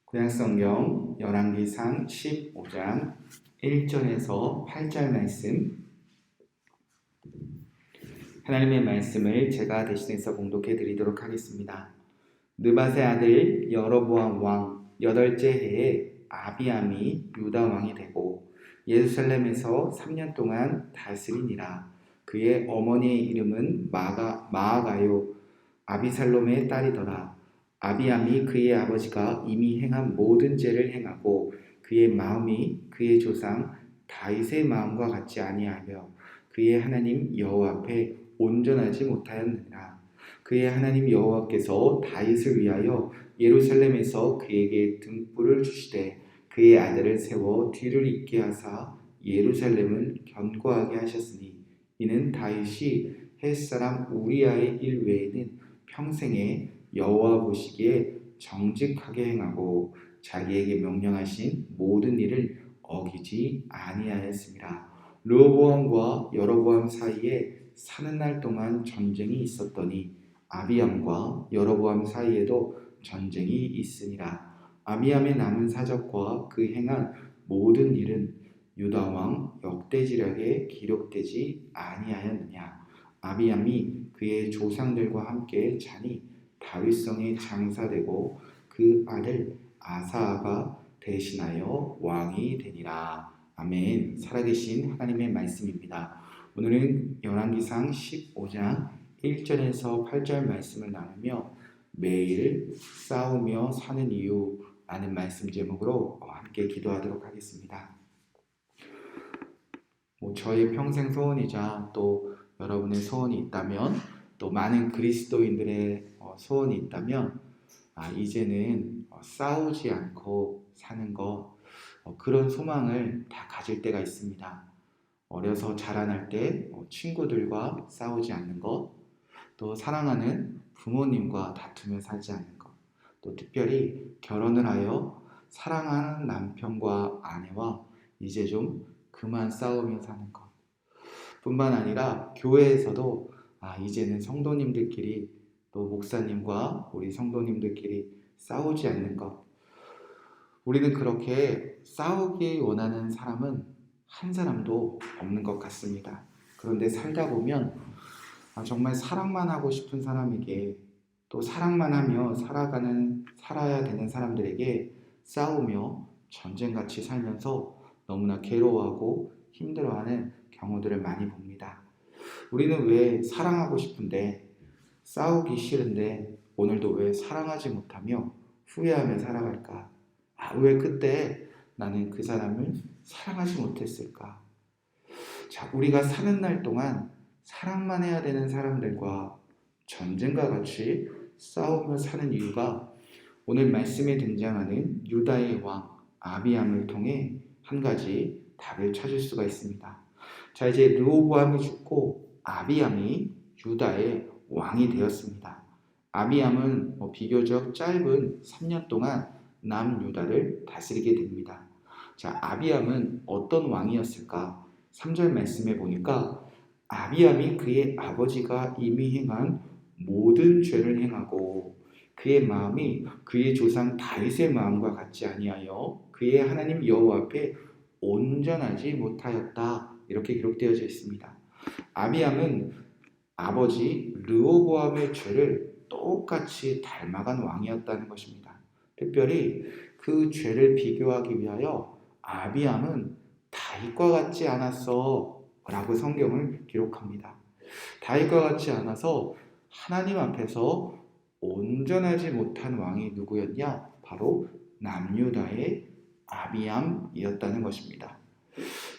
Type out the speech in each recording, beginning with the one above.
구약성경 열왕기상 15장 1절에서 8절 말씀, 하나님의 말씀을 제가 대신해서 봉독해 드리도록 하겠습니다. 느밧의 아들 여로보암 왕 8째 해에 아비암이 유다 왕이 되고 예루살렘에서 3년 동안 다스리니라. 그의 어머니의 이름은 마아가요 아비살롬의 딸이더라. 아비암이 그의 아버지가 이미 행한 모든 죄를 행하고 그의 마음이 그의 조상 다윗의 마음과 같지 아니하며 그의 하나님 여호와 앞에 온전하지 못하였느니라. 그의 하나님 여호와께서 다윗을 위하여 예루살렘에서 그에게 등불을 주시되 그의 아들을 세워 뒤를 잇게 하사 예루살렘을 견고하게 하셨으니 이는 다윗이 햇사람 우리아의 일 외에는 평생에 여호와 보시기에 정직하게 행하고 자기에게 명령하신 모든 일을 어기지 아니하였습니다. 르호보암과 여로보암 사이에 사는 날 동안 전쟁이 있었더니 아비암과 여로보암 사이에도 전쟁이 있으니라. 아비암의 남은 사적과 그 행한 모든 일은 유다 왕 역대지략에 기록되지 아니하였느냐. 아비암이 그의 조상들과 함께 자니 다윗성에 장사되고 그 아들 아사가 대신하여 왕이 되니라. 아멘. 살아계신 하나님의 말씀입니다. 오늘은 열왕기상 15장 1절에서 8절 말씀을 나누며 매일 싸우며 사는 이유라는 말씀 제목으로 함께 기도하도록 하겠습니다. 저의 평생 소원이자 또 여러분의 소원이 있다면 또 많은 그리스도인들의 소원이 있다면 이제는 싸우지 않고 사는 것, 그런 소망을 다 가질 때가 있습니다. 어려서 자라날 때 친구들과 싸우지 않는 것, 또 사랑하는 부모님과 다투며 살지 않는 것, 또 특별히 결혼을 하여 사랑하는 남편과 아내와 이제 좀 그만 싸우며 사는 것 뿐만 아니라 교회에서도 이제는 성도님들끼리 또 목사님과 우리 성도님들끼리 싸우지 않는 것. 우리는 그렇게 싸우기 원하는 사람은 한 사람도 없는 것 같습니다. 그런데 살다 보면 정말 사랑만 하고 싶은 사람에게 또 사랑만 하며 살아야 되는 사람들에게 싸우며 전쟁같이 살면서 너무나 괴로워하고 힘들어하는 경우들을 많이 봅니다. 우리는 왜 사랑하고 싶은데 싸우기 싫은데 오늘도 왜 사랑하지 못하며 후회하며 살아갈까? 왜 그때 나는 그 사람을 사랑하지 못했을까? 자, 우리가 사는 날 동안 사랑만 해야 되는 사람들과 전쟁과 같이 싸우며 사는 이유가 오늘 말씀에 등장하는 유다의 왕 아비암을 통해 한 가지 답을 찾을 수가 있습니다. 자, 이제 르호보암이 죽고 아비암이 유다의 왕이 되었습니다. 아비암은 비교적 짧은 3년 동안 남유다를 다스리게 됩니다. 자, 아비암은 어떤 왕이었을까? 3절 말씀에 보니까 아비암이 그의 아버지가 이미 행한 모든 죄를 행하고 그의 마음이 그의 조상 다윗의 마음과 같지 아니하여 그의 하나님 여호와 앞에 온전하지 못하였다. 이렇게 기록되어져 있습니다. 아비암은 아버지 르호보암의 죄를 똑같이 닮아간 왕이었다는 것입니다. 특별히 그 죄를 비교하기 위하여 아비암은 다윗과 같지 않았어 라고 성경을 기록합니다. 다윗과 같지 않아서 하나님 앞에서 온전하지 못한 왕이 누구였냐? 바로 남유다의 아비암이었다는 것입니다.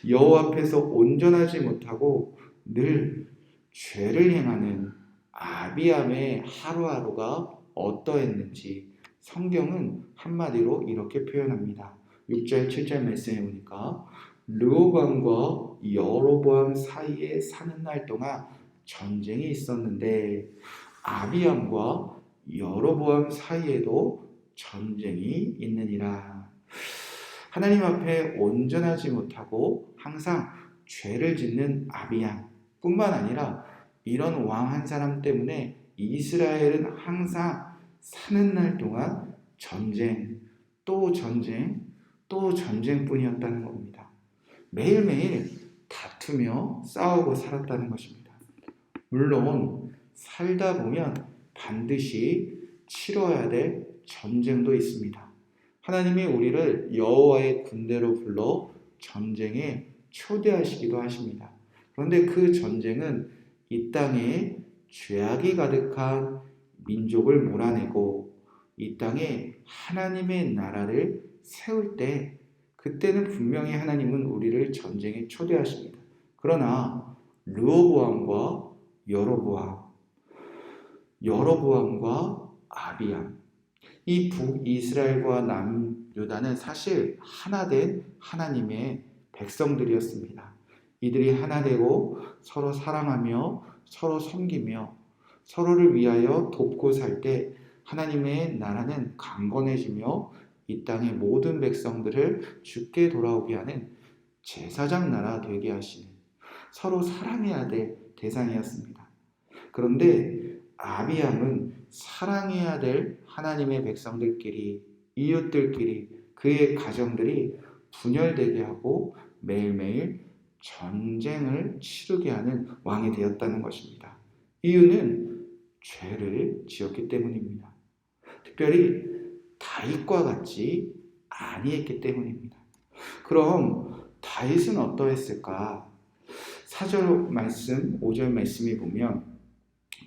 여호와 앞에서 온전하지 못하고 늘 죄를 행하는 아비암의 하루하루가 어떠했는지 성경은 한마디로 이렇게 표현합니다. 6절 7절 말씀해 보니까 르호보암과 여로보암 사이에 사는 날 동안 전쟁이 있었는데 아비암과 여로보암 사이에도 전쟁이 있느니라. 하나님 앞에 온전하지 못하고 항상 죄를 짓는 아비암 뿐만 아니라 이런 왕 한 사람 때문에 이스라엘은 항상 사는 날 동안 전쟁, 또 전쟁, 또 전쟁뿐이었다는 겁니다. 매일매일 다투며 싸우고 살았다는 것입니다. 물론 살다 보면 반드시 치러야 될 전쟁도 있습니다. 하나님이 우리를 여호와의 군대로 불러 전쟁에 초대하시기도 하십니다. 그런데 그 전쟁은 이 땅에 죄악이 가득한 민족을 몰아내고 이 땅에 하나님의 나라를 세울 때, 그때는 분명히 하나님은 우리를 전쟁에 초대하십니다. 그러나 르호보암과 여로보암과 아비암, 이 북이스라엘과 남유다는 사실 하나된 하나님의 백성들이었습니다. 이들이 하나되고 서로 사랑하며 서로 섬기며 서로를 위하여 돕고 살 때 하나님의 나라는 강건해지며 이 땅의 모든 백성들을 주께 돌아오게 하는 제사장 나라 되게 하시는, 서로 사랑해야 될 대상이었습니다. 그런데 아비암은 사랑해야 될 하나님의 백성들끼리, 이웃들끼리, 그의 가정들이 분열되게 하고 매일매일 전쟁을 치르게 하는 왕이 되었다는 것입니다. 이유는 죄를 지었기 때문입니다. 특별히 다윗과 같이 아니했기 때문입니다. 그럼 다윗은 어떠했을까? 4절 말씀, 5절 말씀에 보면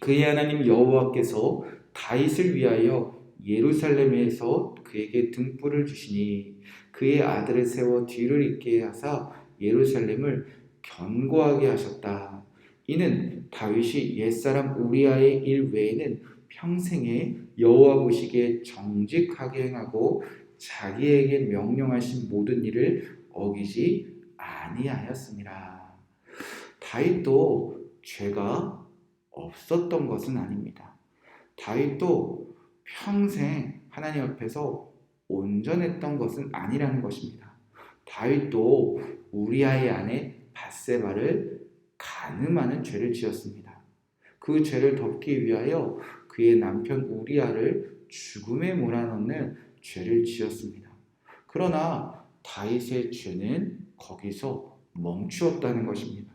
그의 하나님 여호와께서 다윗을 위하여 예루살렘에서 그에게 등불을 주시니 그의 아들을 세워 뒤를 잇게 하사 예루살렘을 견고하게 하셨다. 이는 다윗이 옛사람 우리아의 일 외에는 평생에 여호와 보시기에 정직하게 행하고 자기에게 명령하신 모든 일을 어기지 아니하였습니다. 다윗도 죄가 없었던 것은 아닙니다. 다윗도 평생 하나님 앞에서 온전했던 것은 아니라는 것입니다. 다윗도 우리아의 아내 밧세바를 간음하는 죄를 지었습니다. 그 죄를 덮기 위하여 그의 남편 우리아를 죽음에 몰아넣는 죄를 지었습니다. 그러나 다윗의 죄는 거기서 멈추었다는 것입니다.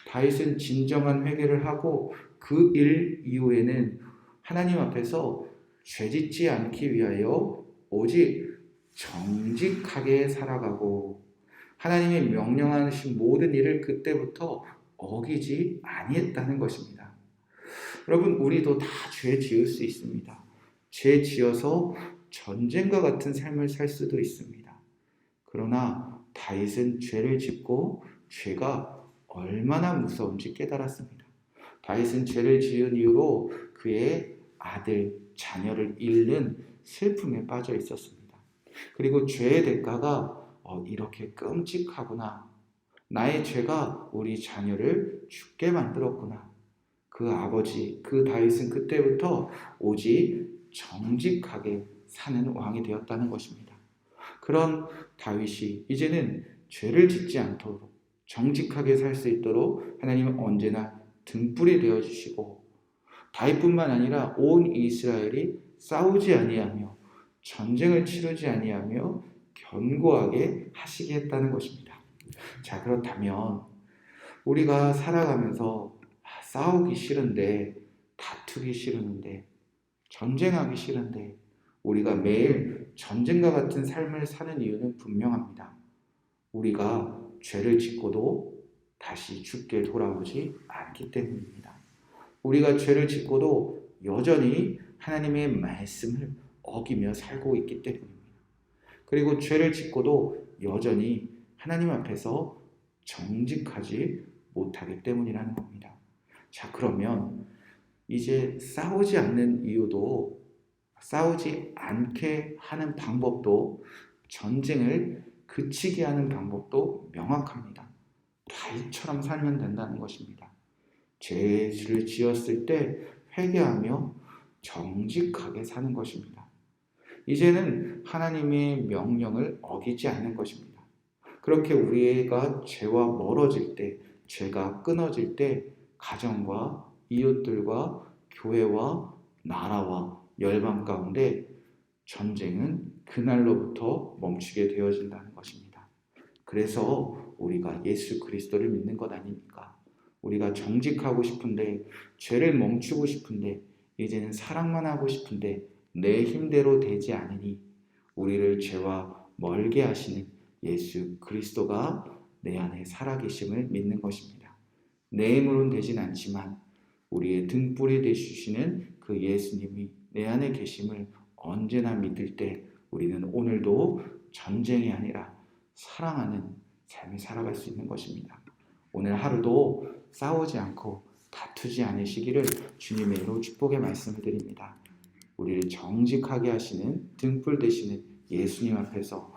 다윗은 진정한 회개를 하고 그 일 이후에는 하나님 앞에서 죄짓지 않기 위하여 오직 정직하게 살아가고 하나님의 명령하신 모든 일을 그때부터 어기지 아니했다는 것입니다. 여러분, 우리도 다 죄 지을 수 있습니다. 죄 지어서 전쟁과 같은 삶을 살 수도 있습니다. 그러나 다윗은 죄를 짓고 죄가 얼마나 무서운지 깨달았습니다. 다윗은 죄를 지은 이후로 그의 아들, 자녀를 잃는 슬픔에 빠져 있었습니다. 그리고 죄의 대가가 이렇게 끔찍하구나. 나의 죄가 우리 자녀를 죽게 만들었구나. 그 아버지, 그 다윗은 그때부터 오직 정직하게 사는 왕이 되었다는 것입니다. 그런 다윗이 이제는 죄를 짓지 않도록 정직하게 살 수 있도록 하나님은 언제나 등불이 되어주시고 다윗뿐만 아니라 온 이스라엘이 싸우지 아니하며 전쟁을 치르지 아니하며 견고하게 하시게 했다는 것입니다. 자, 그렇다면 우리가 살아가면서 싸우기 싫은데, 다투기 싫은데, 전쟁하기 싫은데 우리가 매일 전쟁과 같은 삶을 사는 이유는 분명합니다. 우리가 죄를 짓고도 다시 죽게 돌아오지 않기 때문입니다. 우리가 죄를 짓고도 여전히 하나님의 말씀을 어기며 살고 있기 때문입니다. 그리고 죄를 짓고도 여전히 하나님 앞에서 정직하지 못하기 때문이라는 겁니다. 자, 그러면 이제 싸우지 않는 이유도, 싸우지 않게 하는 방법도, 전쟁을 그치게 하는 방법도 명확합니다. 다윗처럼 살면 된다는 것입니다. 죄를 지었을 때 회개하며 정직하게 사는 것입니다. 이제는 하나님의 명령을 어기지 않는 것입니다. 그렇게 우리가 죄와 멀어질 때, 죄가 끊어질 때 가정과 이웃들과 교회와 나라와 열방 가운데 전쟁은 그날로부터 멈추게 되어진다는 것입니다. 그래서 우리가 예수 그리스도를 믿는 것 아닙니까? 우리가 정직하고 싶은데, 죄를 멈추고 싶은데, 이제는 사랑만 하고 싶은데 내 힘대로 되지 않으니 우리를 죄와 멀게 하시는 예수 그리스도가 내 안에 살아계심을 믿는 것입니다. 내 힘으로는 되진 않지만 우리의 등불이 되시는 그 예수님이 내 안에 계심을 언제나 믿을 때 우리는 오늘도 전쟁이 아니라 사랑하는 삶을 살아갈 수 있는 것입니다. 오늘 하루도 싸우지 않고 다투지 않으시기를 주님의 이름으로 축복의 말씀을 드립니다. 우리를 정직하게 하시는 등불 되시는 예수님 앞에서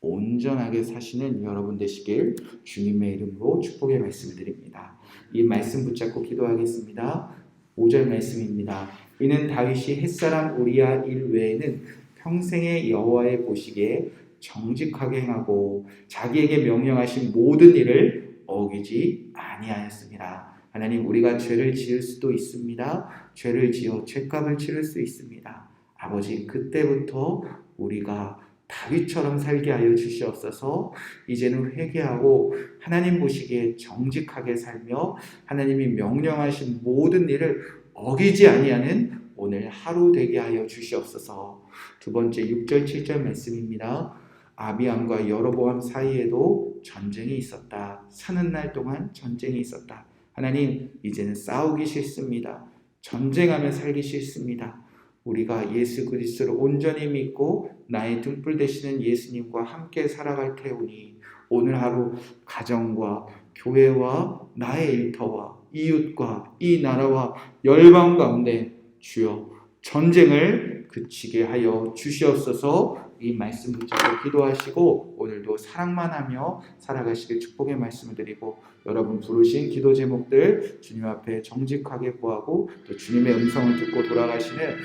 온전하게 사시는 여러분 되시길 주님의 이름으로 축복의 말씀을 드립니다. 이 말씀 붙잡고 기도하겠습니다. 5절 말씀입니다. 이는 다윗이 햇사람 우리야 일 외에는 평생의 여호와의 보시기에 정직하게 행하고 자기에게 명령하신 모든 일을 어기지 아니하였습니다. 하나님, 우리가 죄를 지을 수도 있습니다. 죄를 지어 죄값을 치를 수 있습니다. 아버지, 그때부터 우리가 다윗처럼 살게 하여 주시옵소서. 이제는 회개하고 하나님 보시기에 정직하게 살며 하나님이 명령하신 모든 일을 어기지 아니하는 오늘 하루 되게 하여 주시옵소서. 두 번째 6절 7절 말씀입니다. 아비암과 여로보암 사이에도 전쟁이 있었다. 사는 날 동안 전쟁이 있었다. 하나님, 이제는 싸우기 싫습니다. 전쟁하며 살기 싫습니다. 우리가 예수 그리스도를 온전히 믿고 나의 등불 되시는 예수님과 함께 살아갈 테오니 오늘 하루 가정과 교회와 나의 일터와 이웃과 이 나라와 열방 가운데 주여 전쟁을 그치게 하여 주시옵소서. 이 말씀 붙잡고 기도하시고 오늘도 사랑만 하며 살아가시길 축복의 말씀을 드리고 여러분 부르신 기도 제목들 주님 앞에 정직하게 구하고 또 주님의 음성을 듣고 돌아가시는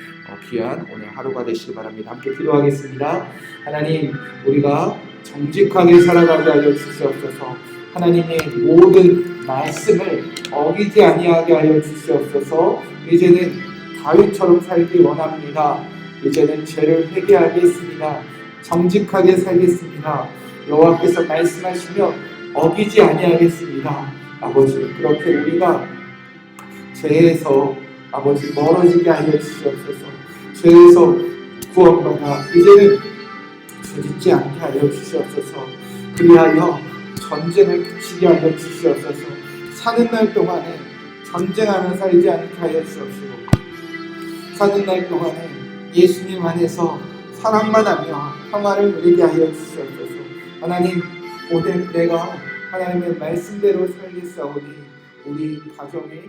귀한 오늘 하루가 되시길 바랍니다. 함께 기도하겠습니다. 하나님, 우리가 정직하게 살아가게 하여 주시옵소서. 하나님의 모든 말씀을 어기지 아니하게 하여 주시옵소서. 이제는 다윗처럼 살기 원합니다. 이제는 죄를 회개하겠습니다. 정직하게 살겠습니다. 여호와께서 말씀하시면 어기지 아니하겠습니다. 아버지, 그렇게 우리가 죄에서 아버지 멀어지게 하여 주시옵소서. 죄에서 구원받아 이제는 죄짓지 않게 하여 주시옵소서. 그리하여 전쟁을 그치게 하여 주시옵소서. 사는 날 동안에 전쟁하며 살지 않게 하여 주옵소서. 사는 날 동안에 예수님 안에서 사랑만 하며 평화를 누리게 하여 주시옵소서. 하나님, 오늘 내가 하나님의 말씀대로 살겠사오니 우리 가정에